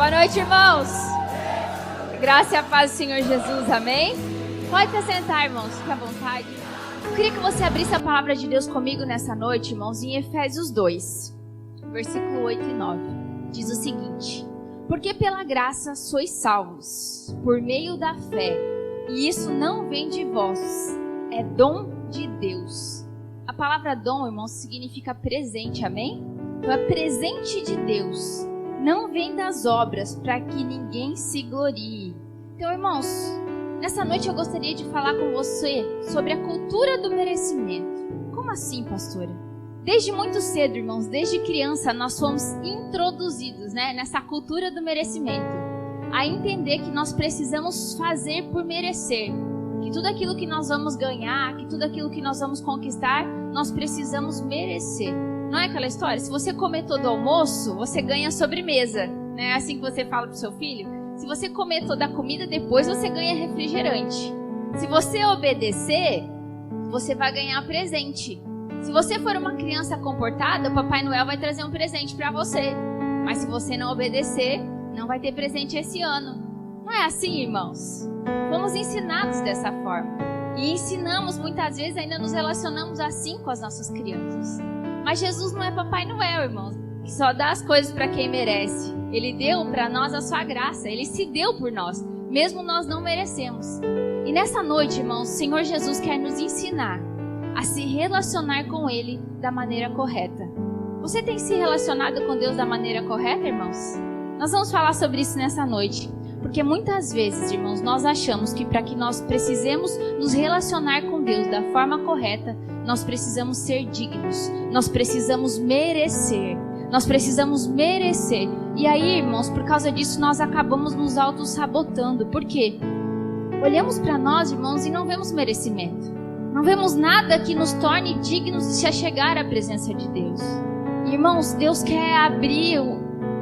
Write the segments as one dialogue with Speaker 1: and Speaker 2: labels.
Speaker 1: Boa noite, irmãos. Graça e a paz do Senhor Jesus, amém? Pode se sentar, irmãos, fique à vontade. Eu queria que você abrisse a palavra de Deus comigo nessa noite, irmãos, em Efésios 2, versículo 8 e 9. Diz o seguinte: porque pela graça sois salvos, por meio da fé, e isso não vem de vós, é dom de Deus. A palavra dom, irmãos, significa presente, amém? Então é presente de Deus. Não vem das obras, para que ninguém se glorie. Então, irmãos, nessa noite eu gostaria de falar com você sobre a cultura do merecimento. Como assim, pastora? Desde muito cedo, irmãos, desde criança, nós fomos introduzidos, nessa cultura do merecimento. A entender que nós precisamos fazer por merecer. Que tudo aquilo que nós vamos ganhar, que tudo aquilo que nós vamos conquistar, nós precisamos merecer. Não é aquela história? Se você comer todo o almoço, você ganha sobremesa. Não é assim que você fala pro seu filho? Se você comer toda a comida, depois você ganha refrigerante. Se você obedecer, você vai ganhar presente. Se você for uma criança comportada, o Papai Noel vai trazer um presente para você. Mas se você não obedecer, não vai ter presente esse ano. Não é assim, irmãos? Fomos ensinados dessa forma. E ensinamos, muitas vezes, ainda nos relacionamos assim com as nossas crianças. Mas Jesus não é Papai Noel, irmãos, que só dá as coisas para quem merece. Ele deu para nós a sua graça. Ele se deu por nós, mesmo nós não merecemos. E nessa noite, irmãos, o Senhor Jesus quer nos ensinar a se relacionar com Ele da maneira correta. Você tem se relacionado com Deus da maneira correta, irmãos? Nós vamos falar sobre isso nessa noite. Porque muitas vezes, irmãos, nós achamos que para que nós precisemos nos relacionar com Deus da forma correta, nós precisamos ser dignos, nós precisamos merecer. Nós precisamos merecer. E aí, irmãos, por causa disso, nós acabamos nos auto-sabotando. Por quê? Olhamos para nós, irmãos, e não vemos merecimento. Não vemos nada que nos torne dignos de se achegar à presença de Deus. Irmãos, Deus quer abrir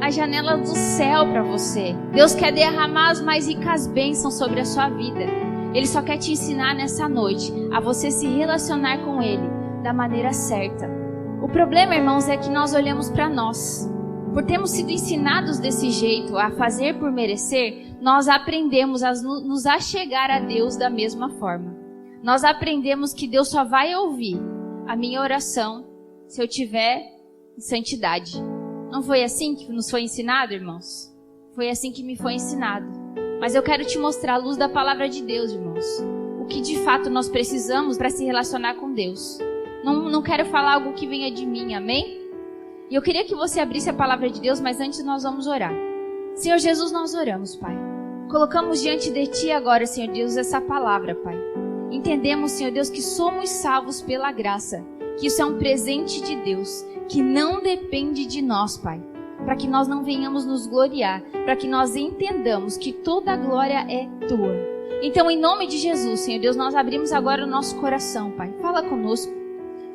Speaker 1: a janela do céu para você. Deus quer derramar as mais ricas bênçãos sobre a sua vida. Ele só quer te ensinar nessa noite a você se relacionar com Ele da maneira certa. O problema, irmãos, é que nós olhamos para nós. Por termos sido ensinados desse jeito, a fazer por merecer, nós aprendemos a nos achegar a Deus da mesma forma. Nós aprendemos que Deus só vai ouvir a minha oração se eu tiver em santidade. Não foi assim que nos foi ensinado, irmãos? Foi assim que me foi ensinado. Mas eu quero te mostrar a luz da palavra de Deus, irmãos. O que de fato nós precisamos para se relacionar com Deus. Não quero falar algo que venha de mim, amém? E eu queria que você abrisse a palavra de Deus, mas antes nós vamos orar. Senhor Jesus, nós oramos, Pai. Colocamos diante de Ti agora, Senhor Deus, essa palavra, Pai. Entendemos, Senhor Deus, que somos salvos pela graça. Que isso é um presente de Deus, que não depende de nós, Pai. Para que nós não venhamos nos gloriar, para que nós entendamos que toda a glória é Tua. Então, em nome de Jesus, Senhor Deus, nós abrimos agora o nosso coração, Pai. Fala conosco.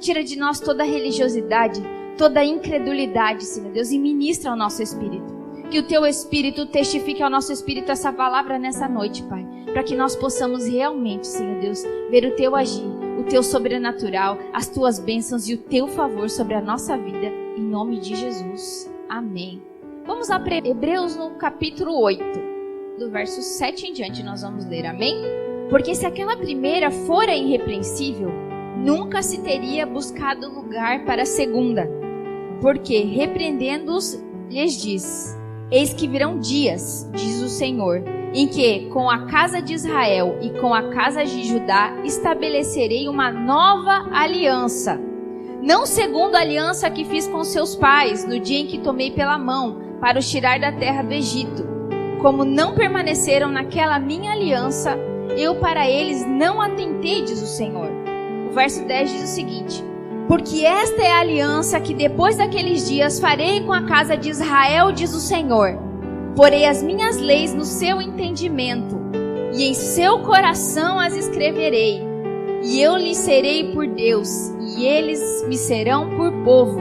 Speaker 1: Tira de nós toda a religiosidade, toda a incredulidade, Senhor Deus, e ministra ao nosso espírito. Que o Teu Espírito testifique ao nosso espírito essa palavra nessa noite, Pai. Para que nós possamos realmente, Senhor Deus, ver o Teu agir, o Teu sobrenatural, as Tuas bênçãos e o Teu favor sobre a nossa vida. Em nome de Jesus. Amém. Vamos a Hebreus no capítulo 8, do verso 7 em diante nós vamos ler, amém? Porque se aquela primeira fora irrepreensível, nunca se teria buscado lugar para a segunda. Porque, repreendendo-os, lhes diz: eis que virão dias, diz o Senhor, em que, com a casa de Israel e com a casa de Judá, estabelecerei uma nova aliança. Não segundo a aliança que fiz com seus pais, no dia em que tomei pela mão, para os tirar da terra do Egito. Como não permaneceram naquela minha aliança, eu para eles não atentei, diz o Senhor. O verso 10 diz o seguinte: porque esta é a aliança que depois daqueles dias farei com a casa de Israel, diz o Senhor. Porei as minhas leis no seu entendimento, e em seu coração as escreverei. E eu lhes serei por Deus, e eles me serão por povo.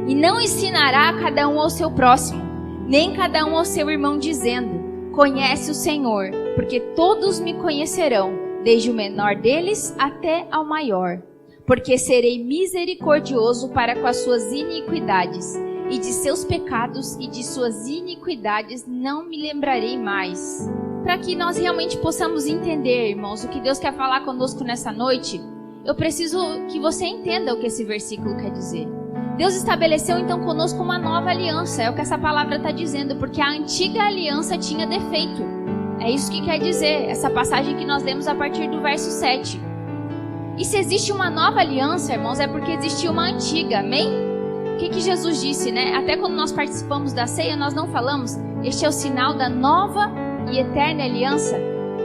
Speaker 1: E não ensinará cada um ao seu próximo, nem cada um ao seu irmão, dizendo: conhece o Senhor, porque todos me conhecerão, desde o menor deles até ao maior. Porque serei misericordioso para com as suas iniquidades, e de seus pecados e de suas iniquidades não me lembrarei mais. Para que nós realmente possamos entender, irmãos, o que Deus quer falar conosco nessa noite, eu preciso que você entenda o que esse versículo quer dizer. Deus estabeleceu então conosco uma nova aliança, é o que essa palavra está dizendo, porque a antiga aliança tinha defeito. É isso que quer dizer essa passagem que nós lemos a partir do verso 7. E se existe uma nova aliança, irmãos, é porque existia uma antiga, amém? O que Jesus disse, né? Até quando nós participamos da ceia, nós não falamos, este é o sinal da nova e eterna aliança.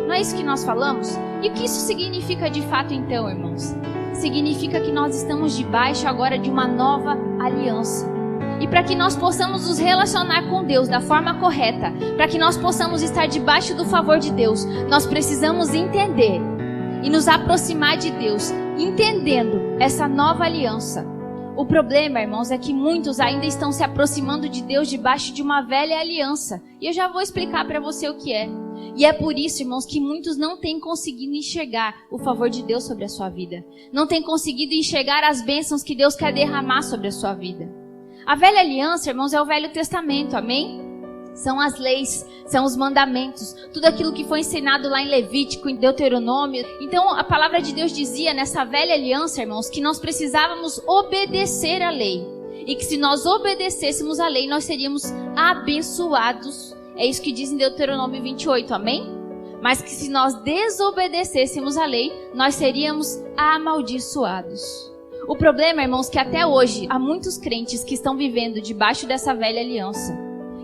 Speaker 1: Não é isso que nós falamos? E o que isso significa de fato então, irmãos? Significa que nós estamos debaixo agora de uma nova aliança. E para que nós possamos nos relacionar com Deus da forma correta, para que nós possamos estar debaixo do favor de Deus, nós precisamos entender e nos aproximar de Deus, entendendo essa nova aliança. O problema, irmãos, é que muitos ainda estão se aproximando de Deus debaixo de uma velha aliança. E eu já vou explicar para você o que é. E é por isso, irmãos, que muitos não têm conseguido enxergar o favor de Deus sobre a sua vida. Não têm conseguido enxergar as bênçãos que Deus quer derramar sobre a sua vida. A velha aliança, irmãos, é o Velho Testamento, amém? São as leis, são os mandamentos, tudo aquilo que foi ensinado lá em Levítico, em Deuteronômio. Então, a palavra de Deus dizia nessa velha aliança, irmãos, que nós precisávamos obedecer à lei. E que se nós obedecêssemos à lei, nós seríamos abençoados. É isso que diz em Deuteronômio 28, amém? Mas que se nós desobedecêssemos à lei, nós seríamos amaldiçoados. O problema, irmãos, é que até hoje há muitos crentes que estão vivendo debaixo dessa velha aliança.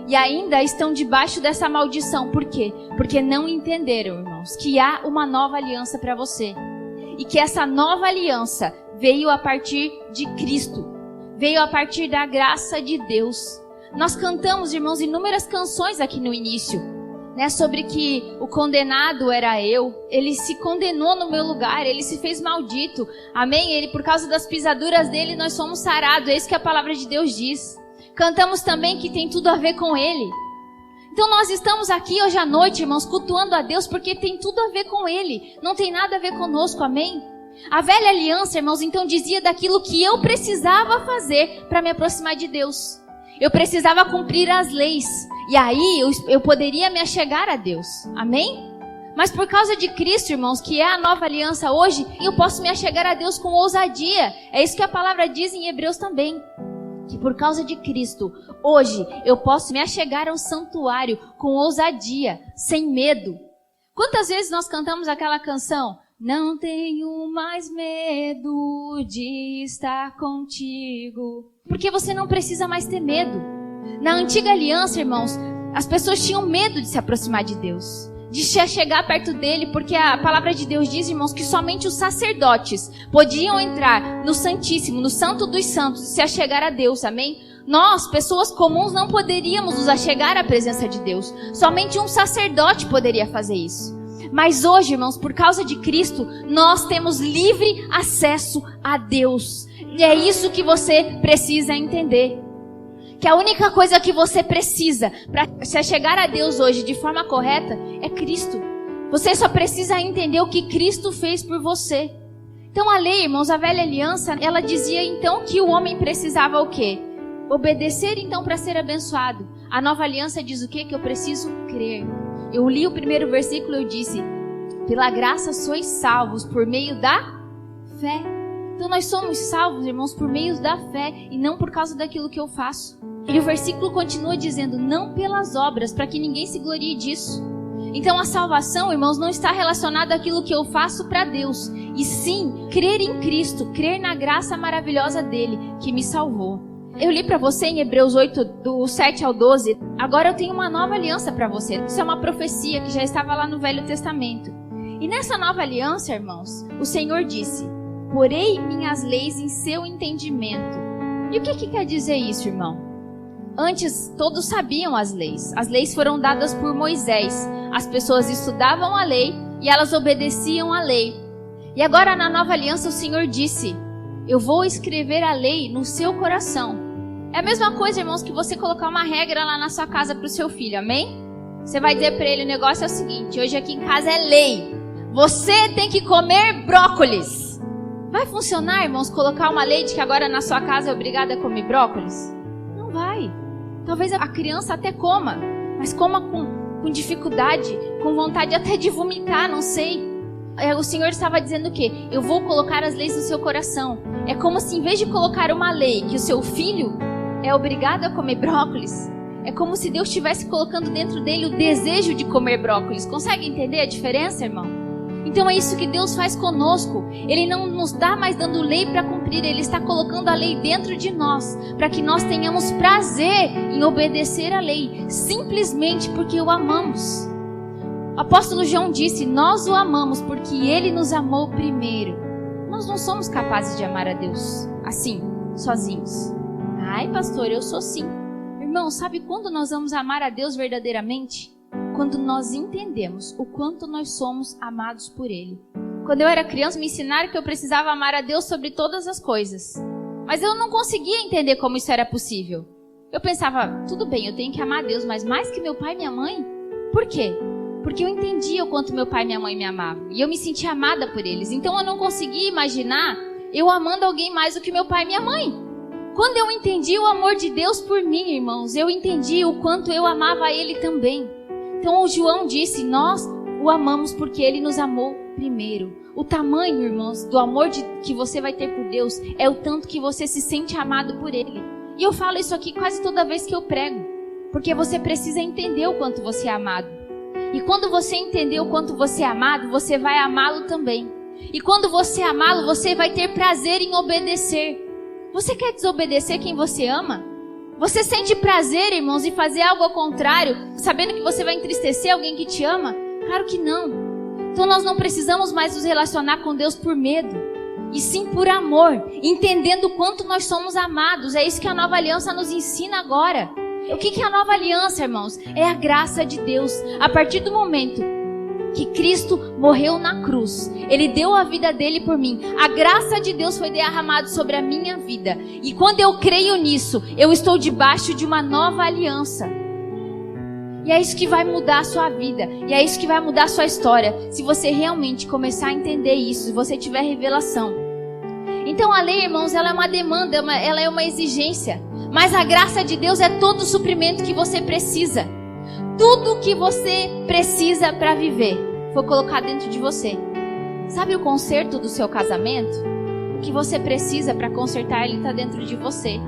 Speaker 1: E ainda estão debaixo dessa maldição. Por quê? Porque não entenderam, irmãos, que há uma nova aliança para você. E que essa nova aliança veio a partir de Cristo. Veio a partir da graça de Deus. Nós cantamos, irmãos, inúmeras canções aqui no início, né, sobre que o condenado era eu. Ele se condenou no meu lugar, ele se fez maldito. Amém? Ele, por causa das pisaduras dele, nós somos sarados. É isso que a palavra de Deus diz. Cantamos também que tem tudo a ver com Ele. Então nós estamos aqui hoje à noite, irmãos, cultuando a Deus porque tem tudo a ver com Ele. Não tem nada a ver conosco, amém? A velha aliança, irmãos, então dizia daquilo que eu precisava fazer para me aproximar de Deus. Eu precisava cumprir as leis. E aí eu poderia me achegar a Deus, amém? Mas por causa de Cristo, irmãos, que é a nova aliança hoje, eu posso me achegar a Deus com ousadia. É isso que a palavra diz em Hebreus também. Que por causa de Cristo, hoje eu posso me achegar ao santuário com ousadia, sem medo. Quantas vezes nós cantamos aquela canção? Não tenho mais medo de estar contigo. Porque você não precisa mais ter medo. Na antiga aliança, irmãos, as pessoas tinham medo de se aproximar de Deus, de se chegar perto dele, porque a palavra de Deus diz, irmãos, que somente os sacerdotes podiam entrar no Santíssimo, no Santo dos Santos, e se achegar a Deus, amém? Nós, pessoas comuns, não poderíamos nos achegar à presença de Deus. Somente um sacerdote poderia fazer isso. Mas hoje, irmãos, por causa de Cristo, nós temos livre acesso a Deus. E é isso que você precisa entender. Que a única coisa que você precisa para se achegar a Deus hoje de forma correta é Cristo. Você só precisa entender o que Cristo fez por você. Então a lei, irmãos, a velha aliança, ela dizia então que o homem precisava o quê? Obedecer então para ser abençoado. A nova aliança diz o quê? Que eu preciso crer. Eu li o primeiro versículo e eu disse, pela graça sois salvos por meio da fé. Então nós somos salvos, irmãos, por meio da fé e não por causa daquilo que eu faço. E o versículo continua dizendo, não pelas obras, para que ninguém se glorie disso. Então a salvação, irmãos, não está relacionada àquilo que eu faço para Deus, e sim, crer em Cristo, crer na graça maravilhosa dele, que me salvou. Eu li para você em Hebreus 8, do 7 ao 12, agora eu tenho uma nova aliança para você. Isso é uma profecia que já estava lá no Velho Testamento. E nessa nova aliança, irmãos, o Senhor disse, porei minhas leis em seu entendimento. E o que quer dizer isso, irmão? Antes, todos sabiam as leis. As leis foram dadas por Moisés. As pessoas estudavam a lei e elas obedeciam a lei. E agora, na nova aliança, o Senhor disse, eu vou escrever a lei no seu coração. É a mesma coisa, irmãos, que você colocar uma regra lá na sua casa para o seu filho, amém? Você vai dizer para ele, o negócio é o seguinte, hoje aqui em casa é lei. Você tem que comer brócolis. Vai funcionar, irmãos, colocar uma lei de que agora na sua casa é obrigada a comer brócolis? Não vai. Talvez a criança até coma, mas coma com dificuldade, com vontade até de vomitar, não sei. O Senhor estava dizendo o quê? Eu vou colocar as leis no seu coração. É como se, em vez de colocar uma lei que o seu filho é obrigado a comer brócolis, é como se Deus estivesse colocando dentro dele o desejo de comer brócolis. Consegue entender a diferença, irmão? Então é isso que Deus faz conosco. Ele não nos dá mais dando lei para cumprir. Ele está colocando a lei dentro de nós, para que nós tenhamos prazer em obedecer a lei, simplesmente porque o amamos. O apóstolo João disse: nós o amamos porque ele nos amou primeiro. Nós não somos capazes de amar a Deus assim, sozinhos. Ai, pastor, eu sou sim. Irmão, sabe quando nós vamos amar a Deus verdadeiramente? Quando nós entendemos o quanto nós somos amados por Ele. Quando eu era criança, me ensinaram que eu precisava amar a Deus sobre todas as coisas. Mas eu não conseguia entender como isso era possível. Eu pensava, tudo bem, eu tenho que amar a Deus, mas mais que meu pai e minha mãe? Por quê? Porque eu entendia o quanto meu pai e minha mãe me amavam. E eu me sentia amada por eles. Então eu não conseguia imaginar eu amando alguém mais do que meu pai e minha mãe. Quando eu entendi o amor de Deus por mim, irmãos, eu entendi o quanto eu amava Ele também. Então o João disse, nós o amamos porque Ele nos amou primeiro. O tamanho, irmãos, do amor que você vai ter por Deus é o tanto que você se sente amado por Ele. E eu falo isso aqui quase toda vez que eu prego. Porque você precisa entender o quanto você é amado. E quando você entender o quanto você é amado, você vai amá-lo também. E quando você amá-lo, você vai ter prazer em obedecer. Você quer desobedecer quem você ama? Você sente prazer, irmãos, em fazer algo ao contrário, sabendo que você vai entristecer alguém que te ama? Claro que não. Então nós não precisamos mais nos relacionar com Deus por medo, e sim por amor, entendendo o quanto nós somos amados. É isso que a nova aliança nos ensina agora. O que é a nova aliança, irmãos? É a graça de Deus. A partir do momento que Cristo morreu na cruz, Ele deu a vida dele por mim. A graça de Deus foi derramada sobre a minha vida. E quando eu creio nisso, eu estou debaixo de uma nova aliança. E é isso que vai mudar a sua vida. E é isso que vai mudar a sua história. Se você realmente começar a entender isso, se você tiver revelação. Então a lei, irmãos, ela é uma demanda, ela é uma exigência. Mas a graça de Deus é todo o suprimento que você precisa. Tudo que você precisa para viver foi colocado dentro de você. Sabe o conserto do seu casamento? O que você precisa para consertar ele está dentro de você.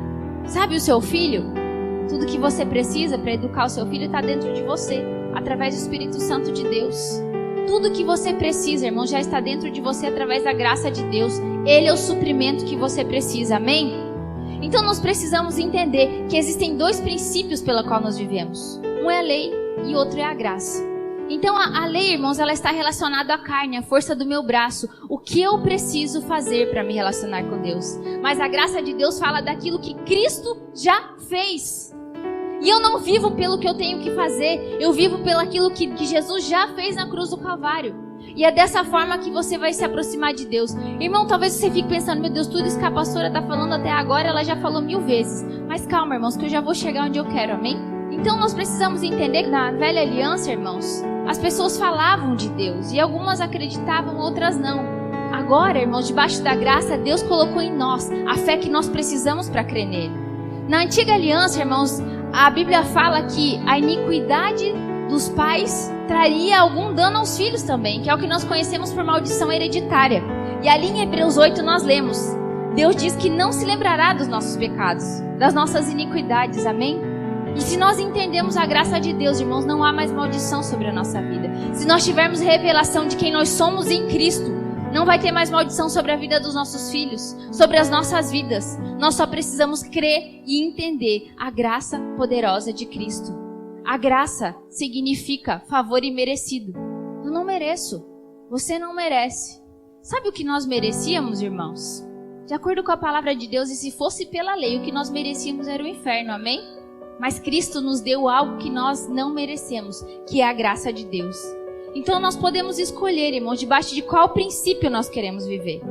Speaker 1: Sabe o seu filho? Tudo que você precisa para educar o seu filho está dentro de você, através do Espírito Santo de Deus. Tudo que você precisa, irmão, já está dentro de você através da graça de Deus. Ele é o suprimento que você precisa, amém? Então nós precisamos entender que existem dois princípios pela qual nós vivemos. Um é a lei e outro é a graça. Então a lei, irmãos, ela está relacionada à carne, à força do meu braço. O que eu preciso fazer para me relacionar com Deus? Mas a graça de Deus fala daquilo que Cristo já fez. E eu não vivo pelo que eu tenho que fazer. Eu vivo pelo aquilo que Jesus já fez na cruz do Calvário. E é dessa forma que você vai se aproximar de Deus. Irmão, talvez você fique pensando, meu Deus, tudo isso que a pastora está falando até agora, ela já falou 1000 vezes. Mas calma, irmãos, que eu já vou chegar onde eu quero, amém? Então nós precisamos entender que na velha aliança, irmãos, as pessoas falavam de Deus. E algumas acreditavam, outras não. Agora, irmãos, debaixo da graça, Deus colocou em nós a fé que nós precisamos para crer nele. Na antiga aliança, irmãos, a Bíblia fala que a iniquidade dos pais traria algum dano aos filhos também, que é o que nós conhecemos por maldição hereditária. E ali em Hebreus 8 nós lemos, Deus diz que não se lembrará dos nossos pecados, das nossas iniquidades, amém? E se nós entendemos a graça de Deus, irmãos, não há mais maldição sobre a nossa vida. Se nós tivermos revelação de quem nós somos em Cristo, não vai ter mais maldição sobre a vida dos nossos filhos, sobre as nossas vidas. Nós só precisamos crer e entender a graça poderosa de Cristo. A graça significa favor imerecido. Eu não mereço. Você não merece. Sabe o que nós merecíamos, irmãos? De acordo com a palavra de Deus, e se fosse pela lei, o que nós merecíamos era o inferno, amém? Mas Cristo nos deu algo que nós não merecemos, que é a graça de Deus. Então nós podemos escolher, irmãos, debaixo de qual princípio nós queremos viver.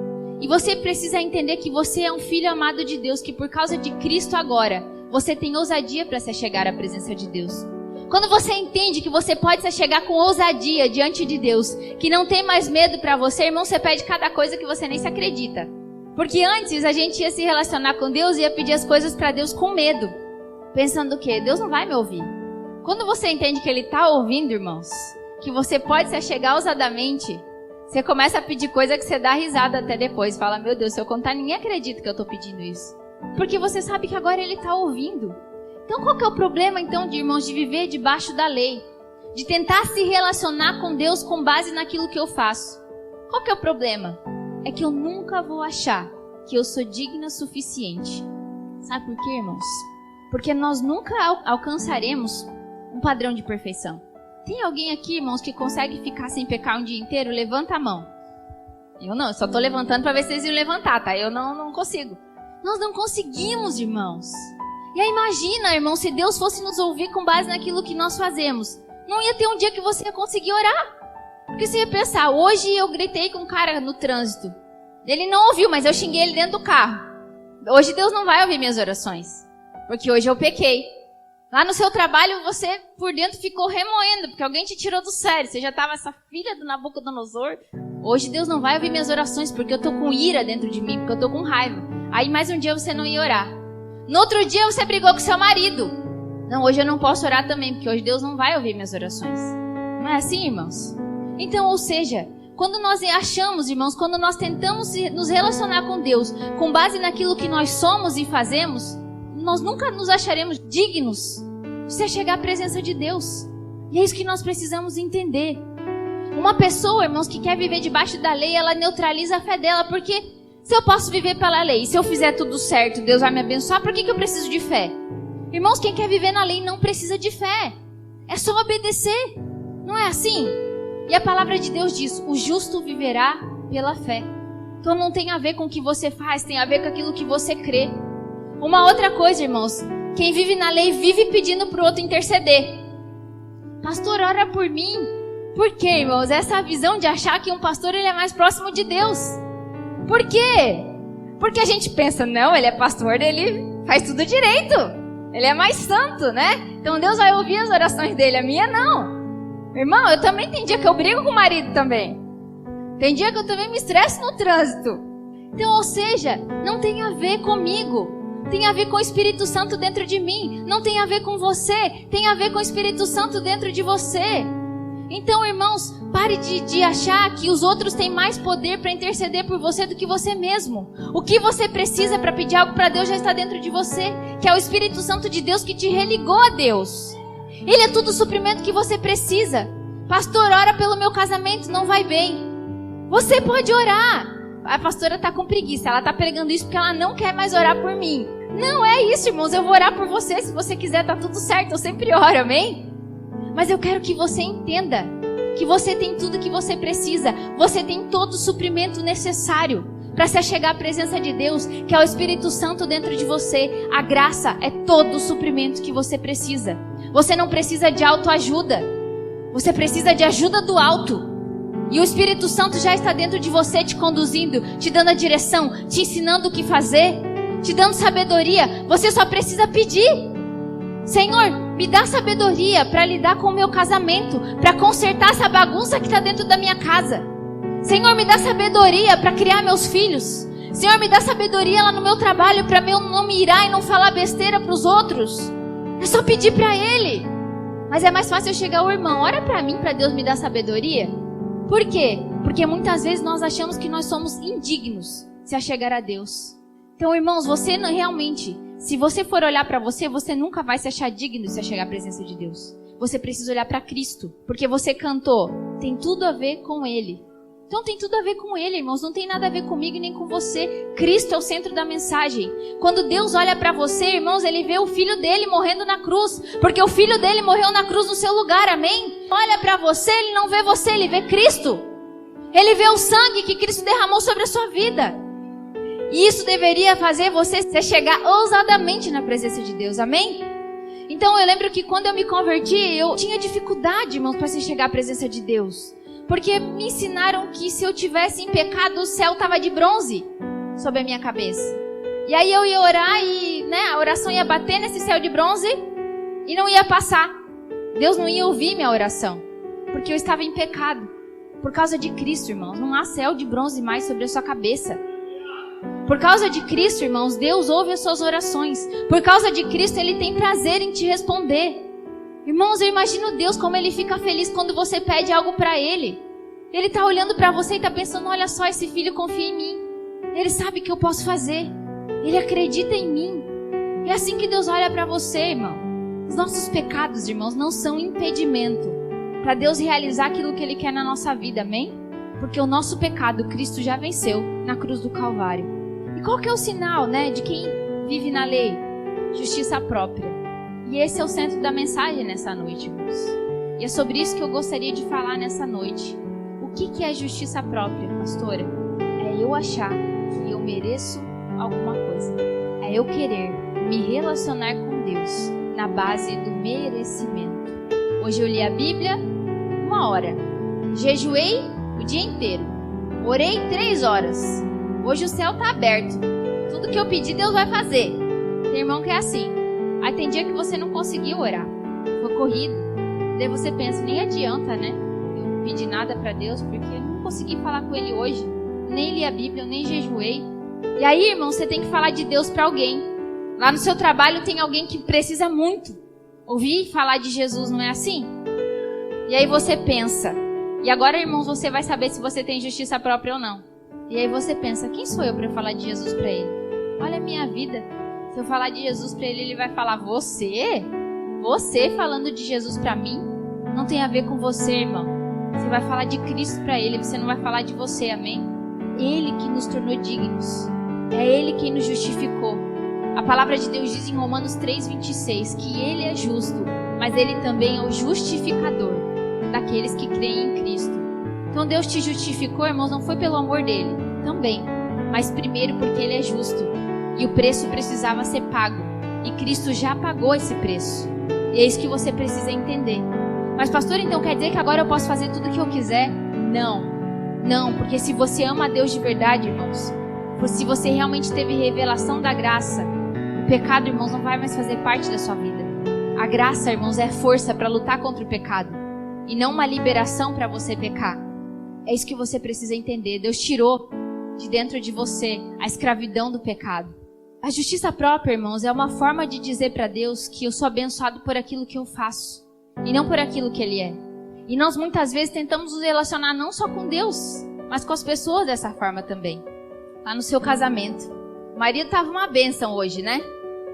Speaker 1: E você precisa entender que você é um filho amado de Deus, que por causa de Cristo agora, você tem ousadia para se chegar à presença de Deus. Quando você entende que você pode se chegar com ousadia diante de Deus, que não tem mais medo para você, irmão, você pede cada coisa que você nem se acredita. Porque antes a gente ia se relacionar com Deus e ia pedir as coisas para Deus com medo. pensando o quê? Deus não vai me ouvir. Quando você entende que Ele está ouvindo, irmãos, que você pode se achegar ousadamente, você começa a pedir coisa que você dá risada até depois. Fala, meu Deus, se eu contar, ninguém acredita que eu estou pedindo isso. Porque você sabe que agora Ele está ouvindo. Então qual que é o problema, então, de irmãos, de viver debaixo da lei? De tentar se relacionar com Deus com base naquilo que eu faço? Qual que é o problema? É que eu nunca vou achar que eu sou digna o suficiente. Sabe por quê, irmãos? Porque nós nunca alcançaremos um padrão de perfeição. Tem alguém aqui, irmãos, que consegue ficar sem pecar um dia inteiro? Levanta a mão. Eu não, eu só estou levantando para ver se vocês iam levantar, tá? Eu não consigo. Nós não conseguimos, irmãos. E aí imagina, irmão, se Deus fosse nos ouvir com base naquilo que nós fazemos. Não ia ter um dia que você ia conseguir orar. Porque você ia pensar, hoje eu gritei com um cara no trânsito. Ele não ouviu, mas eu xinguei ele dentro do carro. Hoje Deus não vai ouvir minhas orações. Porque hoje eu pequei. Lá no seu trabalho você por dentro ficou remoendo, porque alguém te tirou do sério. Você já estava essa filha do Nabucodonosor. Hoje Deus não vai ouvir minhas orações, porque eu estou com ira dentro de mim, porque eu estou com raiva. Aí mais um dia você não ia orar. No outro dia você brigou com seu marido. Não, hoje eu não posso orar também, porque hoje Deus não vai ouvir minhas orações. Não é assim, irmãos? Então, ou seja, quando nós achamos, irmãos, quando nós tentamos nos relacionar com Deus com base naquilo que nós somos e fazemos, nós nunca nos acharemos dignos de se chegar à presença de Deus. E é isso que nós precisamos entender. Uma pessoa, irmãos, que quer viver debaixo da lei, ela neutraliza a fé dela, porque se eu posso viver pela lei, se eu fizer tudo certo, Deus vai me abençoar, por que eu preciso de fé? Irmãos, quem quer viver na lei não precisa de fé. É só obedecer. Não é assim? E a palavra de Deus diz, o justo viverá pela fé. Então não tem a ver com o que você faz, tem a ver com aquilo que você crê. Uma outra coisa, irmãos, quem vive na lei vive pedindo para o outro interceder. Pastor, ora por mim. Por quê, irmãos? Essa visão de achar que um pastor ele é mais próximo de Deus. Por quê? Porque a gente pensa, não, ele é pastor, ele faz tudo direito. Ele é mais santo, né? Então Deus vai ouvir as orações dele, a minha não. Irmão, eu também tem dia que eu brigo com o marido também. Tem dia que eu também me estresso no trânsito. Então, ou seja, não tem a ver comigo. Tem a ver com o Espírito Santo dentro de mim. Não tem a ver com você. Tem a ver com o Espírito Santo dentro de você. Então, irmãos, pare de achar que os outros têm mais poder para interceder por você do que você mesmo. O que você precisa para pedir algo para Deus já está dentro de você, que é o Espírito Santo de Deus que te religou a Deus. Ele é tudo o suprimento que você precisa. Pastor, ora pelo meu casamento, não vai bem. Você pode orar. A pastora está com preguiça, ela está pregando isso porque ela não quer mais orar por mim. Não é isso, irmãos, eu vou orar por você. Se você quiser, tá tudo certo, eu sempre oro, amém? Mas eu quero que você entenda que você tem tudo que você precisa. Você tem todo o suprimento necessário para se achegar à presença de Deus, que é o Espírito Santo dentro de você. A graça é todo o suprimento que você precisa. Você não precisa de autoajuda. Você precisa de ajuda do alto. E o Espírito Santo já está dentro de você, te conduzindo, te dando a direção, te ensinando o que fazer, te dando sabedoria. Você só precisa pedir. Senhor, me dá sabedoria para lidar com o meu casamento, para consertar essa bagunça que está dentro da minha casa. Senhor, me dá sabedoria para criar meus filhos. Senhor, me dá sabedoria lá no meu trabalho para eu não me irar e não falar besteira para os outros. É só pedir para Ele. Mas é mais fácil eu chegar ao irmão, ora para mim, para Deus me dar sabedoria. Por quê? Porque muitas vezes nós achamos que nós somos indignos se achegar a Deus. Então, irmãos, você não, realmente, se você for olhar para você, você nunca vai se achar digno de se achegar à presença de Deus. Você precisa olhar para Cristo, porque você cantou, tem tudo a ver com Ele. Então tem tudo a ver com Ele, irmãos, não tem nada a ver comigo nem com você. Cristo é o centro da mensagem. Quando Deus olha para você, irmãos, Ele vê o Filho dele morrendo na cruz, porque o Filho dele morreu na cruz no seu lugar, amém? Olha para você, Ele não vê você, Ele vê Cristo. Ele vê o sangue que Cristo derramou sobre a sua vida. E isso deveria fazer você se chegar ousadamente na presença de Deus, amém? Então eu lembro que quando eu me converti, eu tinha dificuldade, irmãos, para se chegar à presença de Deus. Porque me ensinaram que se eu tivesse em pecado, o céu estava de bronze sobre a minha cabeça. E aí eu ia orar e a oração ia bater nesse céu de bronze e não ia passar. Deus não ia ouvir minha oração, porque eu estava em pecado. Por causa de Cristo, irmãos, não há céu de bronze mais sobre a sua cabeça. Por causa de Cristo, irmãos, Deus ouve as suas orações. Por causa de Cristo, Ele tem prazer em te responder. Irmãos, eu imagino Deus como Ele fica feliz quando você pede algo para Ele. Ele está olhando para você e está pensando, olha só, esse filho confia em mim. Ele sabe que eu posso fazer. Ele acredita em mim. É assim que Deus olha para você, irmão. Os nossos pecados, irmãos, não são impedimento para Deus realizar aquilo que Ele quer na nossa vida, amém? Porque o nosso pecado, Cristo já venceu na cruz do Calvário. E qual que é o sinal, né, de quem vive na lei? Justiça própria. E esse é o centro da mensagem nessa noite, irmãos. E é sobre isso que eu gostaria de falar nessa noite. O que é justiça própria, pastora? É eu achar que eu mereço alguma coisa. É eu querer me relacionar com Deus na base do merecimento. Hoje eu li a Bíblia 1 hora. Jejuei o dia inteiro. Orei 3 horas. Hoje o céu está aberto. Tudo que eu pedi, Deus vai fazer. Tem irmão que é assim. Aí tem dia que você não conseguiu orar. Foi corrido. Daí você pensa, nem adianta, né? Eu não pedi nada para Deus porque eu não consegui falar com Ele hoje. Nem li a Bíblia, eu nem jejuei. E aí, irmão, você tem que falar de Deus para alguém. Lá no seu trabalho tem alguém que precisa muito ouvir falar de Jesus, não é assim? E aí você pensa. E agora, irmãos, você vai saber se você tem justiça própria ou não. E aí você pensa, quem sou eu para falar de Jesus para ele? Olha a minha vida. Se eu falar de Jesus para ele, ele vai falar, você? Você falando de Jesus para mim? Não tem a ver com você, irmão. Você vai falar de Cristo para ele, você não vai falar de você, amém? Ele que nos tornou dignos. É Ele quem nos justificou. A palavra de Deus diz em Romanos 3,26 que Ele é justo, mas Ele também é o justificador daqueles que creem em Cristo. Então Deus te justificou, irmãos, não foi pelo amor dEle, também, mas primeiro porque Ele é justo. E o preço precisava ser pago. E Cristo já pagou esse preço. E é isso que você precisa entender. Mas pastor, então quer dizer que agora eu posso fazer tudo o que eu quiser? Não, porque se você ama a Deus de verdade, irmãos, se você realmente teve revelação da graça, o pecado, irmãos, não vai mais fazer parte da sua vida. A graça, irmãos, é força para lutar contra o pecado e não uma liberação para você pecar. É isso que você precisa entender. Deus tirou de dentro de você a escravidão do pecado. A justiça própria, irmãos, é uma forma de dizer para Deus que eu sou abençoado por aquilo que eu faço e não por aquilo que Ele é. E nós muitas vezes tentamos nos relacionar não só com Deus, mas com as pessoas dessa forma também. Lá no seu casamento. O marido tava uma bênção hoje, né?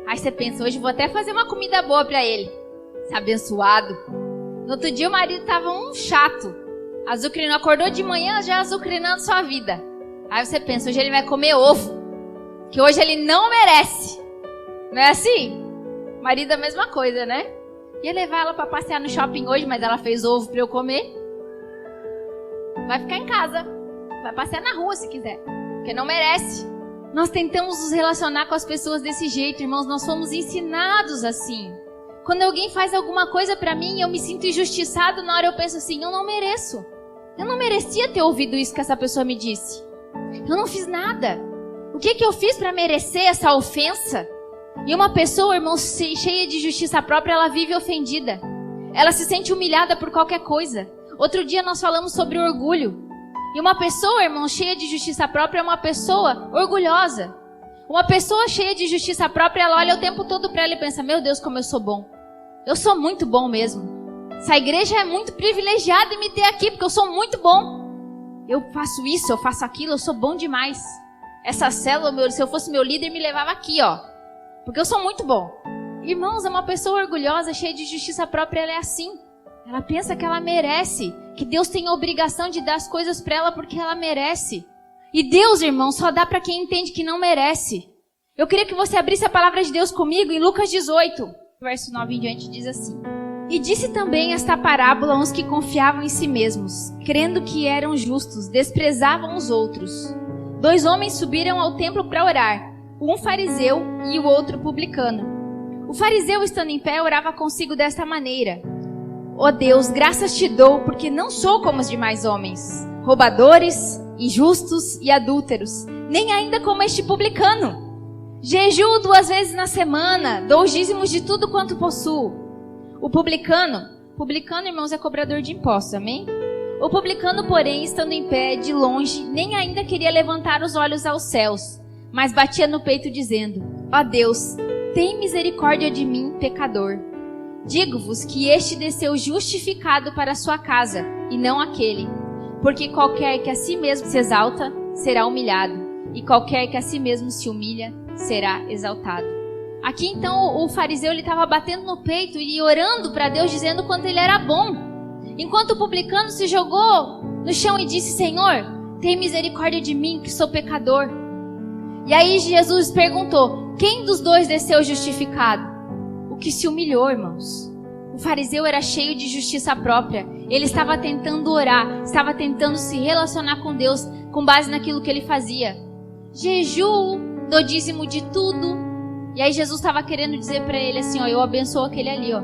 Speaker 1: Aí você pensa, hoje vou até fazer uma comida boa pra ele. Esse abençoado. No outro dia o marido tava um chato. Azucrinando, acordou de manhã já azucrinando sua vida. Aí você pensa, hoje ele vai comer ovo. Que hoje ele não merece. Não é assim? O marido é a mesma coisa, né? Ia levar ela pra passear no shopping hoje, mas ela fez ovo pra eu comer. Vai ficar em casa. Vai passear na rua se quiser. Porque não merece. Nós tentamos nos relacionar com as pessoas desse jeito, irmãos. Nós fomos ensinados assim. Quando alguém faz alguma coisa pra mim, eu me sinto injustiçado. Na hora eu penso assim, eu não mereço. Eu não merecia ter ouvido isso que essa pessoa me disse. Eu não fiz nada. O que eu fiz pra merecer essa ofensa? E uma pessoa, irmão, cheia de justiça própria, ela vive ofendida. Ela se sente humilhada por qualquer coisa. Outro dia nós falamos sobre orgulho. E uma pessoa, irmão, cheia de justiça própria é uma pessoa orgulhosa. Uma pessoa cheia de justiça própria, ela olha o tempo todo para ela e pensa, meu Deus, como eu sou bom. Eu sou muito bom mesmo. Essa igreja é muito privilegiada em me ter aqui, porque eu sou muito bom. Eu faço isso, eu faço aquilo, eu sou bom demais. Essa célula, se eu fosse meu líder, me levava aqui, ó. Porque eu sou muito bom. Irmãos, uma pessoa orgulhosa, cheia de justiça própria, ela é assim. Ela pensa que ela merece, que Deus tem a obrigação de dar as coisas para ela porque ela merece. E Deus, irmão, só dá para quem entende que não merece. Eu queria que você abrisse a palavra de Deus comigo em Lucas 18, verso 9 em diante, diz assim. E disse também esta parábola aos que confiavam em si mesmos, crendo que eram justos, desprezavam os outros. 2 homens subiram ao templo para orar, um fariseu e o outro publicano. O fariseu, estando em pé, orava consigo desta maneira. Ó Deus, graças te dou, porque não sou como os demais homens, roubadores, injustos e adúlteros, nem ainda como este publicano. Jejuo 2 vezes na semana, dou os dízimos de tudo quanto possuo. O publicano, irmãos, é cobrador de impostos, amém? O publicano, porém, estando em pé, de longe, nem ainda queria levantar os olhos aos céus, mas batia no peito dizendo: ó Deus, tem misericórdia de mim, pecador. Digo-vos que este desceu justificado para a sua casa, e não aquele. Porque qualquer que a si mesmo se exalta, será humilhado, e qualquer que a si mesmo se humilha, será exaltado. Aqui então o fariseu estava batendo no peito e orando para Deus, dizendo quanto ele era bom. Enquanto o publicano se jogou no chão e disse: Senhor, tem misericórdia de mim, que sou pecador. E aí Jesus perguntou: quem dos dois desceu justificado? O que se humilhou, irmãos. O fariseu era cheio de justiça própria. Ele estava tentando orar, estava tentando se relacionar com Deus com base naquilo que ele fazia. Jejum, dou dízimo de tudo. E aí Jesus estava querendo dizer para ele assim, ó, eu abençoo aquele ali, ó,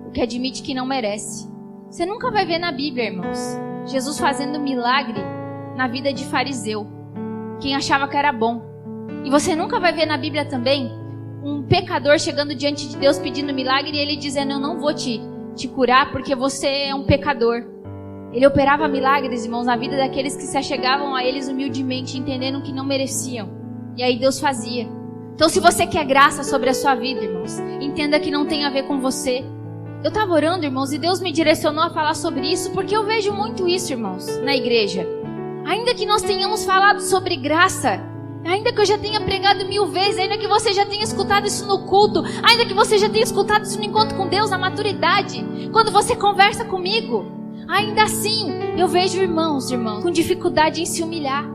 Speaker 1: o que admite que não merece. Você nunca vai ver na Bíblia, irmãos, Jesus fazendo milagre na vida de fariseu, quem achava que era bom. E você nunca vai ver na Bíblia também um pecador chegando diante de Deus pedindo milagre e ele dizendo: eu não vou te curar porque você é um pecador. Ele operava milagres, irmãos, na vida daqueles que se achegavam a eles humildemente, entendendo que não mereciam. E aí Deus fazia. Então, se você quer graça sobre a sua vida, irmãos, entenda que não tem a ver com você. Eu estava orando, irmãos, e Deus me direcionou a falar sobre isso, porque eu vejo muito isso, irmãos, na igreja. Ainda que nós tenhamos falado sobre graça, ainda que eu já tenha pregado 1000 vezes, ainda que você já tenha escutado isso no culto, ainda que você já tenha escutado isso no encontro com Deus, na maturidade, quando você conversa comigo, ainda assim, eu vejo irmãos, com dificuldade em se humilhar,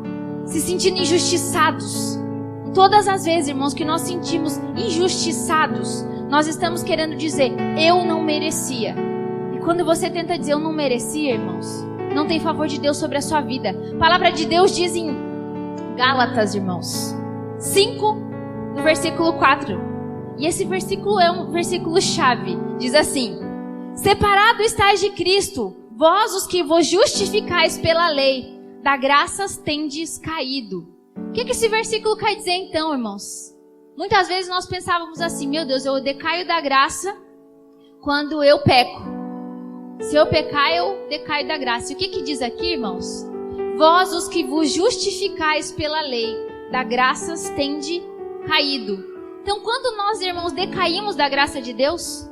Speaker 1: se sentindo injustiçados. Todas as vezes, irmãos, que nós sentimos injustiçados, nós estamos querendo dizer: eu não merecia. E quando você tenta dizer eu não merecia, irmãos, não tem favor de Deus sobre a sua vida. A palavra de Deus diz em Gálatas, irmãos, 5, no versículo 4. E esse versículo é um versículo chave. Diz assim: separado estáis de Cristo, vós os que vos justificais pela lei, da graças tendes caído. O que esse versículo quer dizer então, irmãos? Muitas vezes nós pensávamos assim: meu Deus, eu decaio da graça quando eu peco. Se eu pecar, eu decaio da graça. E o que diz aqui, irmãos? Vós os que vos justificais pela lei, da graças tende caído. Então, quando nós, irmãos, decaímos da graça de Deus?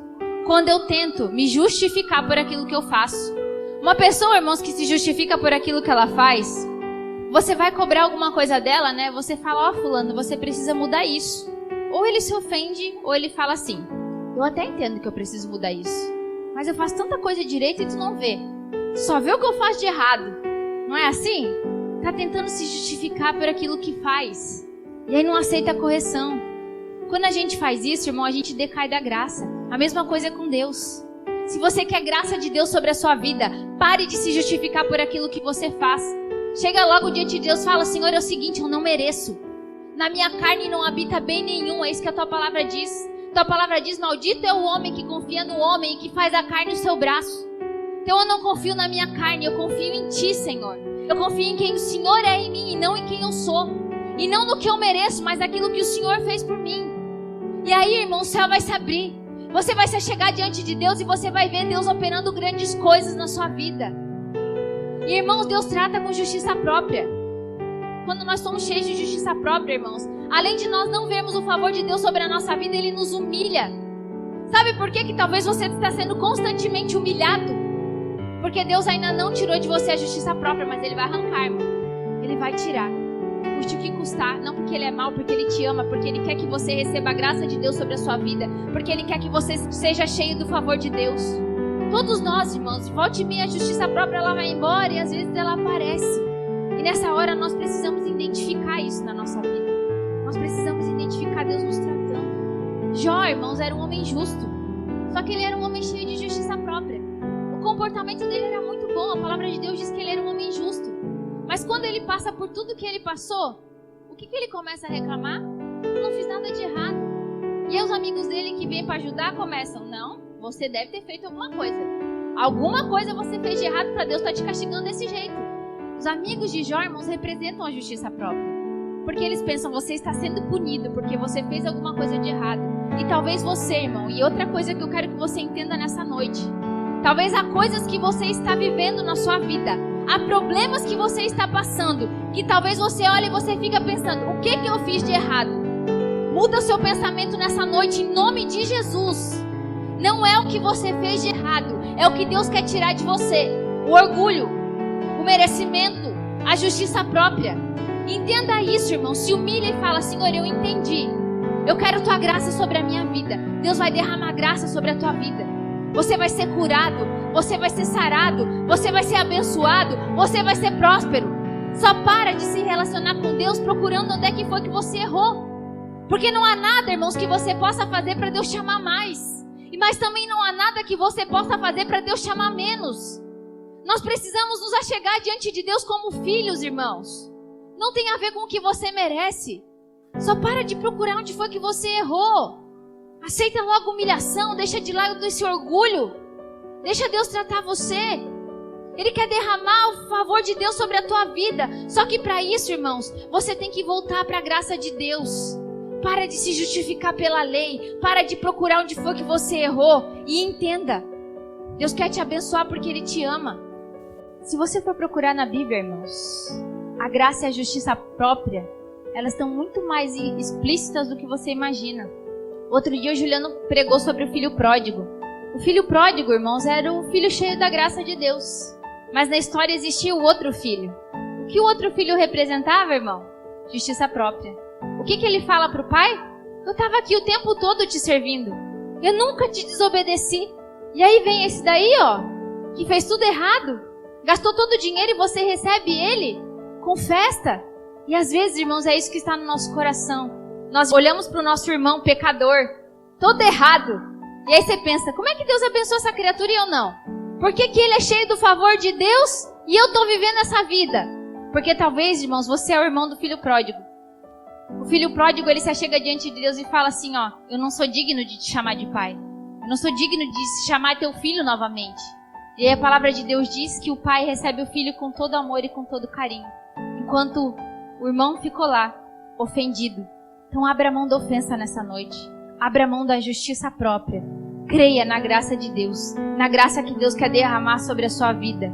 Speaker 1: Quando eu tento me justificar por aquilo que eu faço. Uma pessoa, irmãos, que se justifica por aquilo que ela faz, você vai cobrar alguma coisa dela, né? Você fala: ó, fulano, você precisa mudar isso. Ou ele se ofende, ou ele fala assim: eu até entendo que eu preciso mudar isso, mas eu faço tanta coisa direito e tu não vê. Só vê o que eu faço de errado. Não é assim? Tá tentando se justificar por aquilo que faz. E aí não aceita a correção. Quando a gente faz isso, irmão, a gente decai da graça. A mesma coisa é com Deus. Se você quer graça de Deus sobre a sua vida, pare de se justificar por aquilo que você faz. Chega logo diante de Deus e fala: Senhor, é o seguinte, eu não mereço. Na minha carne não habita bem nenhum. É isso que a tua palavra diz. Tua palavra diz: maldito é o homem que confia no homem e que faz a carne o seu braço. Então eu não confio na minha carne, eu confio em Ti, Senhor. Eu confio em quem o Senhor é em mim e não em quem eu sou. E não no que eu mereço, mas naquilo que o Senhor fez por mim. E aí, irmão, o céu vai se abrir. Você vai se chegar diante de Deus e você vai ver Deus operando grandes coisas na sua vida. E, irmãos, Deus trata com justiça própria. Quando nós somos cheios de justiça própria, irmãos, além de nós não vermos o favor de Deus sobre a nossa vida, Ele nos humilha. Sabe por que talvez você está sendo constantemente humilhado? Porque Deus ainda não tirou de você a justiça própria, mas Ele vai arrancar, irmão. Ele vai tirar. Custe o que custar. Não porque Ele é mau, porque Ele te ama, porque Ele quer que você receba a graça de Deus sobre a sua vida, porque Ele quer que você seja cheio do favor de Deus. Todos nós, irmãos, volte e meia, a justiça própria ela vai embora e às vezes ela aparece. E nessa hora nós precisamos identificar isso na nossa vida. Nós precisamos identificar Deus nos tratando. Jó, irmãos, era um homem justo. Só que ele era um homem cheio de justiça própria. O comportamento dele era muito bom. A palavra de Deus diz que ele era um homem justo. Mas quando ele passa por tudo que ele passou, o que ele começa a reclamar? Eu não fiz nada de errado. E aí os amigos dele que vêm para ajudar começam: não, você deve ter feito alguma coisa. Alguma coisa você fez de errado para Deus estar te castigando desse jeito. Os amigos de Jó, irmãos, representam a justiça própria. Porque eles pensam: você está sendo punido porque você fez alguma coisa de errado. E talvez você, irmão, e outra coisa que eu quero que você entenda nessa noite, talvez há coisas que você está vivendo na sua vida, há problemas que você está passando, que talvez você olhe e você fica pensando, o que eu fiz de errado? Muda o seu pensamento nessa noite em nome de Jesus. Não é o que você fez de errado, é o que Deus quer tirar de você. O orgulho, o merecimento, a justiça própria. Entenda isso, irmão. Se humilha e fala, Senhor, eu entendi. Eu quero tua graça sobre a minha vida. Deus vai derramar graça sobre a tua vida. Você vai ser curado, você vai ser sarado, você vai ser abençoado, você vai ser próspero. Só para de se relacionar com Deus procurando onde é que foi que você errou. Porque não há nada, irmãos, que você possa fazer para Deus te amar mais. Mas também não há nada que você possa fazer para Deus te amar menos. Nós precisamos nos achegar diante de Deus como filhos, irmãos. Não tem a ver com o que você merece. Só para de procurar onde foi que você errou. Aceita logo a humilhação, deixa de lado esse orgulho. Deixa Deus tratar você. Ele quer derramar o favor de Deus sobre a tua vida. Só que para isso, irmãos, você tem que voltar para a graça de Deus. Para de se justificar pela lei. Para de procurar onde foi que você errou. E entenda, Deus quer te abençoar porque Ele te ama. Se você for procurar na Bíblia, irmãos, a graça e a justiça própria, elas estão muito mais explícitas do que você imagina. Outro dia o Juliano pregou sobre o filho pródigo. O filho pródigo, irmãos, era o filho cheio da graça de Deus. Mas na história existia o outro filho. O que o outro filho representava, irmão? Justiça própria. O que ele fala para o pai? Eu estava aqui o tempo todo te servindo. Eu nunca te desobedeci. E aí vem esse daí, ó, que fez tudo errado. Gastou todo o dinheiro e você recebe ele com festa. E às vezes, irmãos, é isso que está no nosso coração. Nós olhamos para o nosso irmão pecador, todo errado. E aí você pensa, como é que Deus abençoa essa criatura e eu não? Por que ele é cheio do favor de Deus e eu estou vivendo essa vida? Porque talvez, irmãos, você é o irmão do filho pródigo. O filho pródigo, ele se achega diante de Deus e fala assim, ó, eu não sou digno de te chamar de pai. Eu não sou digno de se chamar teu filho novamente. E aí a palavra de Deus diz que o pai recebe o filho com todo amor e com todo carinho. Enquanto o irmão ficou lá, ofendido. Então abra a mão da ofensa nessa noite. Abra a mão da justiça própria. Creia na graça de Deus. Na graça que Deus quer derramar sobre a sua vida.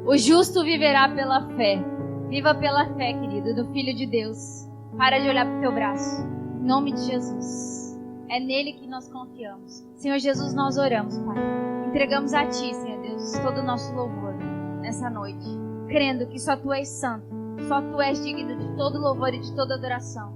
Speaker 1: O justo viverá pela fé. Viva pela fé, querido, do Filho de Deus. Para de olhar para o teu braço. Em nome de Jesus. É nele que nós confiamos. Senhor Jesus, nós oramos, Pai. Entregamos a Ti, Senhor Deus, todo o nosso louvor nessa noite. Crendo que só Tu és santo. Só Tu és digno de todo louvor e de toda adoração.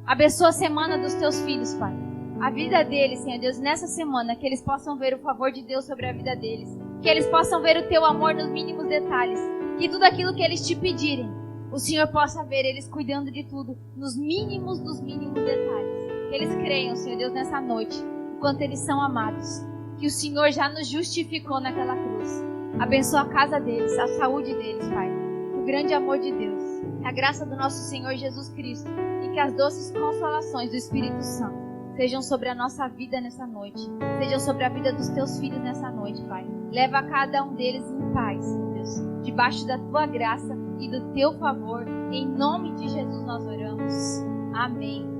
Speaker 1: Abençoa a semana dos Teus filhos, Pai. A vida deles, Senhor Deus, nessa semana, que eles possam ver o favor de Deus sobre a vida deles. Que eles possam ver o Teu amor nos mínimos detalhes. Que tudo aquilo que eles Te pedirem, o Senhor possa ver eles cuidando de tudo, nos mínimos dos mínimos detalhes. Que eles creiam, Senhor Deus, nessa noite, enquanto eles são amados. Que o Senhor já nos justificou naquela cruz. Abençoa a casa deles, a saúde deles, Pai. O grande amor de Deus, a graça do nosso Senhor Jesus Cristo e que as doces consolações do Espírito Santo sejam sobre a nossa vida nessa noite. Sejam sobre a vida dos Teus filhos nessa noite, Pai. Leva cada um deles em paz, Senhor Deus, debaixo da Tua graça e do Teu favor. Em nome de Jesus nós oramos. Amém.